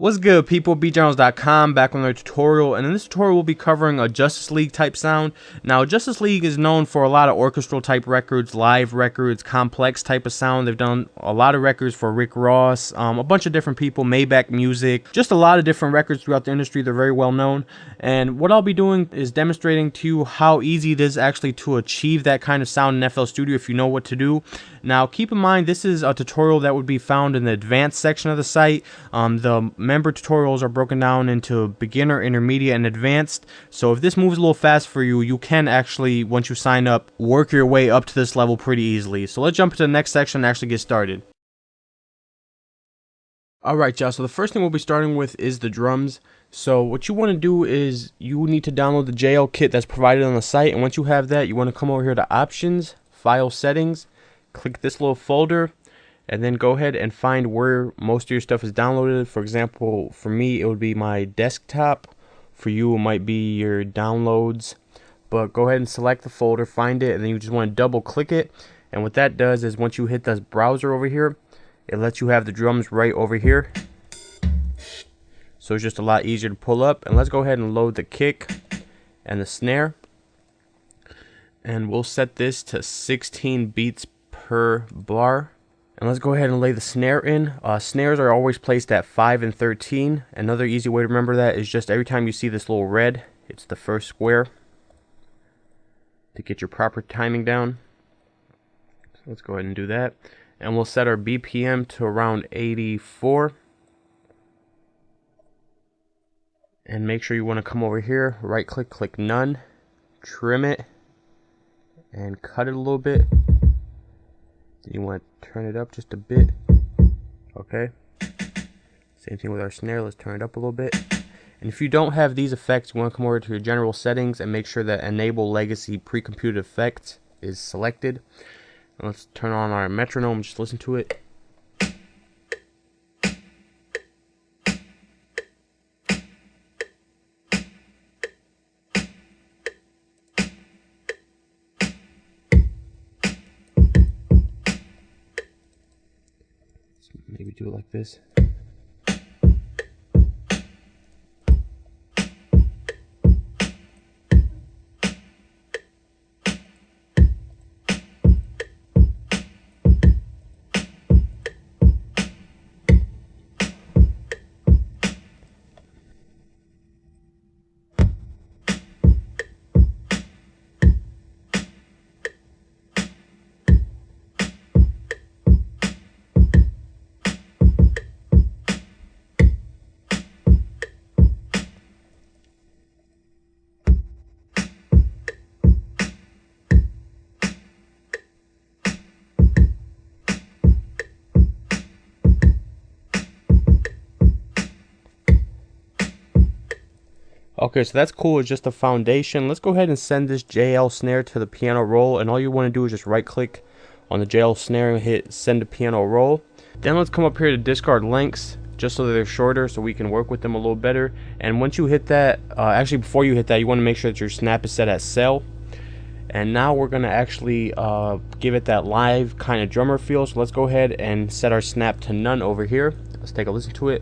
What's good, people? BeatGenerals.com, back with another tutorial, and in this tutorial we'll be covering a Justice League type sound. Now, Justice League is known for a lot of orchestral type records, live records, complex type of sound. They've done a lot of records for Rick Ross, a bunch of different people, Maybach Music, just a lot of different records throughout the industry. They're very well known, and what I'll be doing is demonstrating to you how easy it is actually to achieve that kind of sound in FL Studio if you know what to do. Now, keep in mind, this is a tutorial that would be found in the advanced section of the site. The member tutorials are broken down into beginner, intermediate, and advanced. So if this moves a little fast for you, you can actually, once you sign up, work your way up to this level pretty easily. So let's jump into the next section and actually get started. Alright, y'all, so the first thing we'll be starting with is the drums. So what you want to do is you need to download the JL kit that's provided on the site, and once you have that, you want to come over here to Options, File Settings, click this little folder, and then go ahead and find where most of your stuff is downloaded. For example, for me it would be my desktop, for you it might be your downloads, but go ahead and select the folder, find it, and then you just want to double click it. And what that does is once you hit this browser over here, it lets you have the drums right over here, so it's just a lot easier to pull up. And let's go ahead and load the kick and the snare, and we'll set this to 16 beats per bar. And let's go ahead and lay the snare in. Snares are always placed at 5 and 13. Another easy way to remember that is just every time you see this little red, it's the first square to get your proper timing down. So let's go ahead and do that. And we'll set our BPM to around 84. And make sure you want to come over here, right click, click none, trim it, and cut it a little bit. You want to turn it up just a bit. Okay. Same thing with our snare. Let's turn it up a little bit. And if you don't have these effects, you want to come over to your general settings and make sure that Enable Legacy Pre-Computed Effects is selected. And let's turn on our metronome. Just listen to it. Maybe do it like this. Okay, so that's cool. It's just a foundation. Let's go ahead and send this JL snare to the piano roll, and all you want to do is just right click on the JL snare and hit send to piano roll. Then let's come up here to discard lengths, just so that they're shorter so we can work with them a little better. And once you hit that, actually before you hit that, you want to make sure that your snap is set at cell. And now we're going to actually give it that live kind of drummer feel. So let's go ahead and set our snap to none over here. Let's take a listen to it.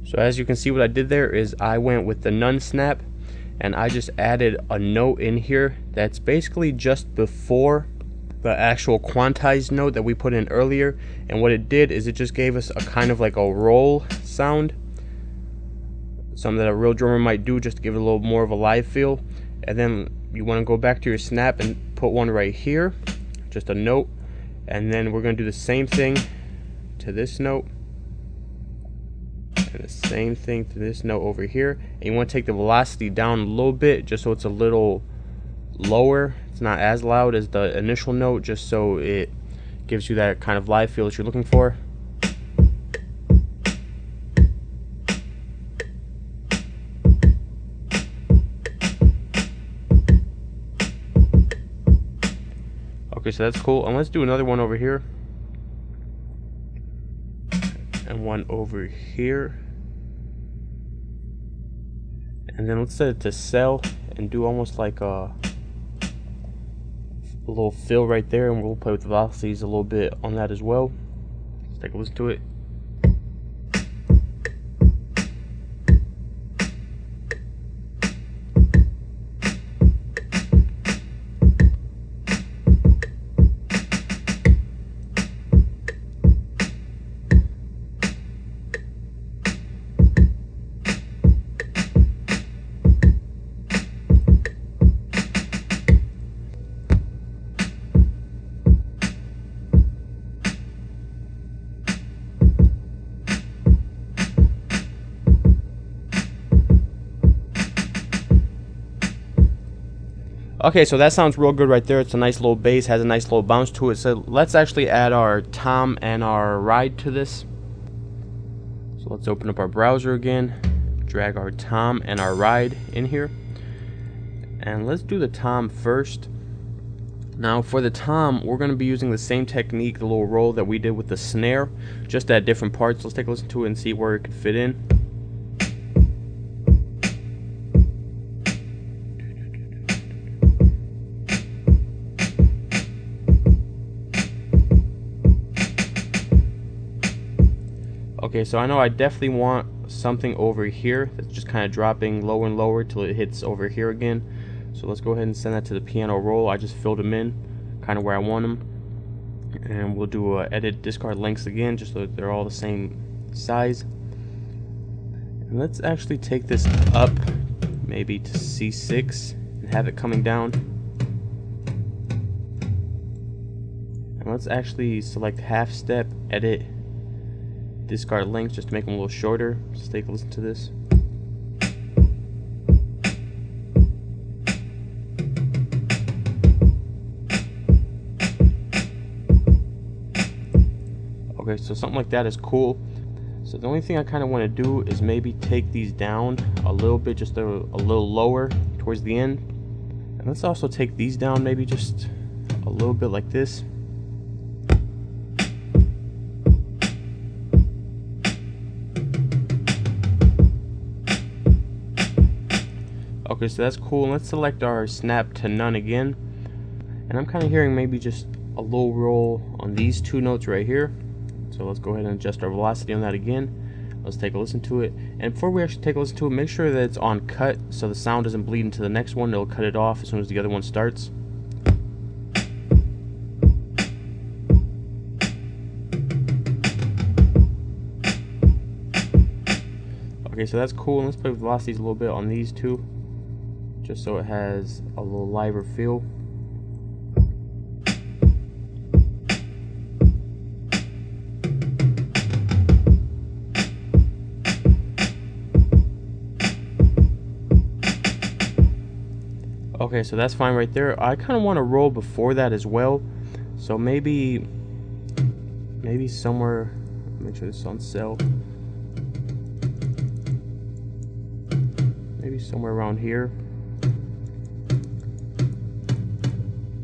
So as you can see, what I did there is I went with the none snap, and I just added a note in here that's basically just before the actual quantized note that we put in earlier. And what it did is it just gave us a kind of like a roll sound, something that a real drummer might do just to give it a little more of a live feel. And then you want to go back to your snap and put one right here, just a note. And then we're going to do the same thing to this note, and the same thing to this note over here. And you want to take the velocity down a little bit just so it's a little lower. It's not as loud as the initial note, just so it gives you that kind of live feel that you're looking for. Okay, Okay, so that's cool. And let's do another one over here. And one over here. And then let's set it to cell and do almost like a little fill right there, and we'll play with the velocities a little bit on that as well. Let's take a listen to it. Okay, so that sounds real good right there. It's a nice little bass, has a nice little bounce to it. So let's actually add our tom and our ride to this. So let's open up our browser again, drag our tom and our ride in here. And let's do the tom first. Now for the tom, we're going to be using the same technique, the little roll that we did with the snare, just at different parts. Let's take a listen to it and see where it could fit in. Okay, so I know I definitely want something over here that's just kind of dropping lower and lower till it hits over here again. So let's go ahead and send that to the piano roll. I just filled them in kind of where I want them. And we'll do a edit discard lengths again, just so that they're all the same size. And let's actually take this up maybe to C6 and have it coming down. And let's actually select half step, edit, discard length, just to make them a little shorter. Let's take a listen to this. Okay, so something like that is cool. So the only thing I kind of want to do is maybe take these down a little bit, just a little lower towards the end. And let's also take these down maybe just a little bit like this. Okay, so that's cool. And let's select our snap to none again. And I'm kind of hearing maybe just a low roll on these two notes right here. So let's go ahead and adjust our velocity on that again. Let's take a listen to it. And before we actually take a listen to it, make sure that it's on cut so the sound doesn't bleed into the next one. It'll cut it off as soon as the other one starts. Okay, so that's cool. And let's play with velocities a little bit on these two, just so it has a little liver feel. Okay, so that's fine right there. I kind of want to roll before that as well. So maybe somewhere, make sure this is on cell. Maybe somewhere around here.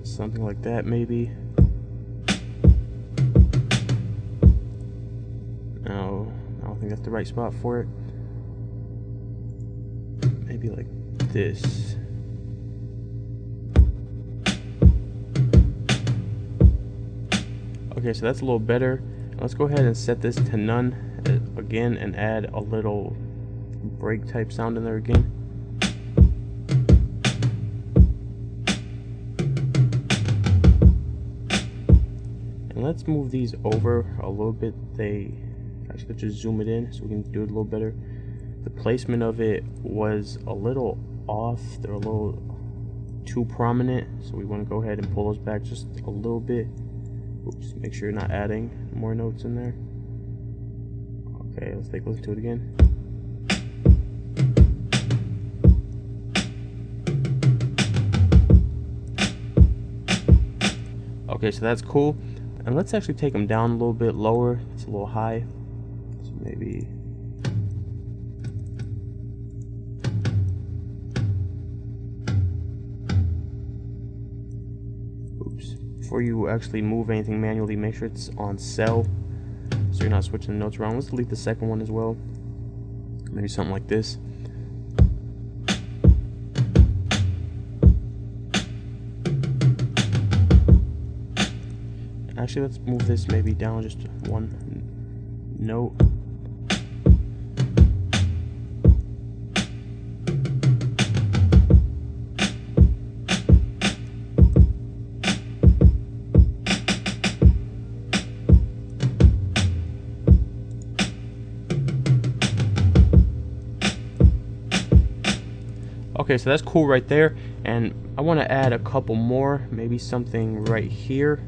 Something like that maybe. No, I don't think that's the right spot for it. Maybe like this. Okay, so that's a little better. Let's go ahead and set this to none again and add a little break type sound in there again. And let's move these over a little bit. They actually just zoom it in so we can do it a little better. The placement of it was a little off. They're a little too prominent, so we want to go ahead and pull those back just a little bit. Oops, make sure you're not adding more notes in there. Okay, let's take a listen to it again. Okay, so that's cool. And let's actually take them down a little bit lower. It's a little high. So maybe before you actually move anything manually, make sure it's on cell so you're not switching the notes around. Let's delete the second one as well. Maybe something like this. Actually, let's move this maybe down just one note. Okay, so that's cool right there, and I want to add a couple more, maybe something right here.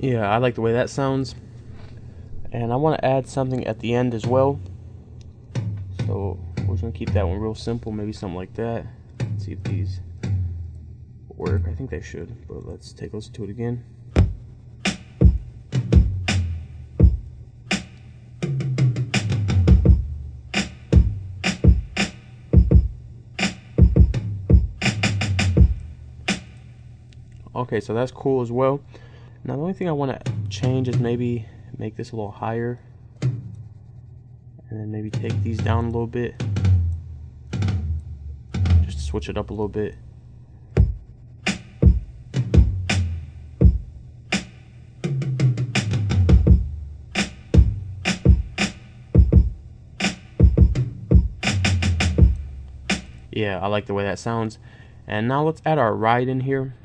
Yeah, I like the way that sounds. And I want to add something at the end as well. So we're just going to keep that one real simple, maybe something like that. Let's see if these work. I think they should, but let's take a listen to it again. Okay, so that's cool as well. Now the only thing I want to change is maybe make this a little higher, and then maybe take these down a little bit, just to switch it up a little bit. Yeah, I like the way that sounds. And now let's add our ride in here.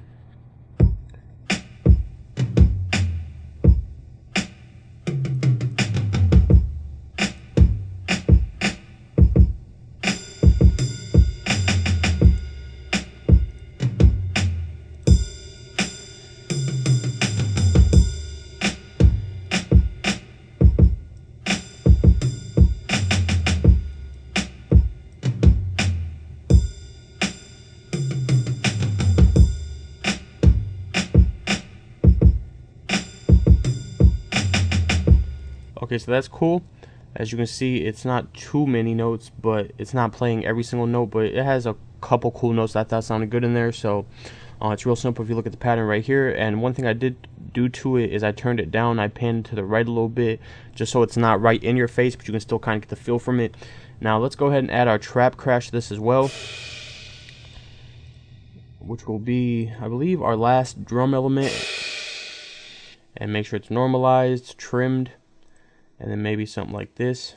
Okay, so that's cool. As you can see, it's not too many notes, but it's not playing every single note, but it has a couple cool notes that I thought sounded good in there. So it's real simple if you look at the pattern right here. And one thing I did do to it is I turned it down. I panned to the right a little bit, just so it's not right in your face, but you can still kind of get the feel from it. Now let's go ahead and add our trap crash to this as well, which will be, I believe, our last drum element. And make sure it's normalized, trimmed, and then maybe something like this.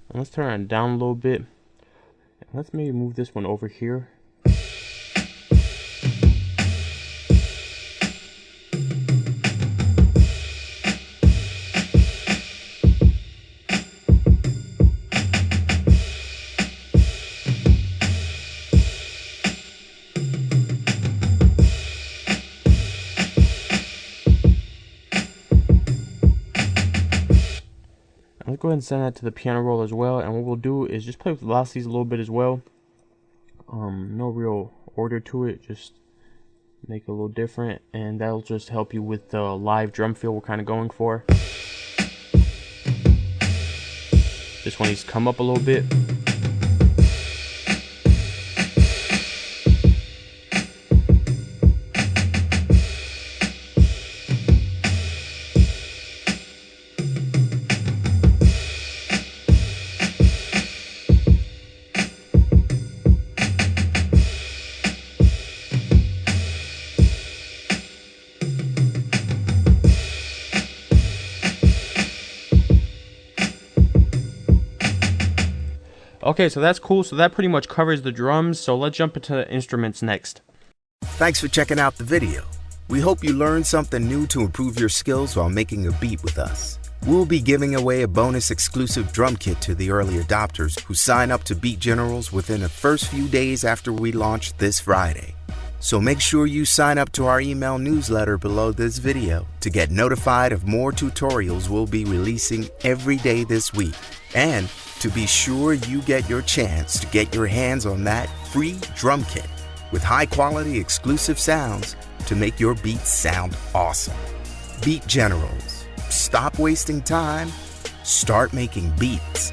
And let's turn it down a little bit. Let's maybe move this one over here. Let's go ahead and send that to the piano roll as well, and what we'll do is just play with velocities a little bit as well. No real order to it, just make it a little different, and that'll just help you with the live drum feel we're kind of going for. This one needs to come up a little bit. Okay, so that's cool. So that pretty much covers the drums. So let's jump into the instruments next. Thanks for checking out the video. We hope you learned something new to improve your skills while making a beat with us. We'll be giving away a bonus exclusive drum kit to the early adopters who sign up to BeatGenerals within the first few days after we launch this Friday. So make sure you sign up to our email newsletter below this video to get notified of more tutorials we'll be releasing every day this week. And to be sure you get your chance to get your hands on that free drum kit with high-quality exclusive sounds to make your beats sound awesome. BeatGenerals. Stop wasting time. Start making beats.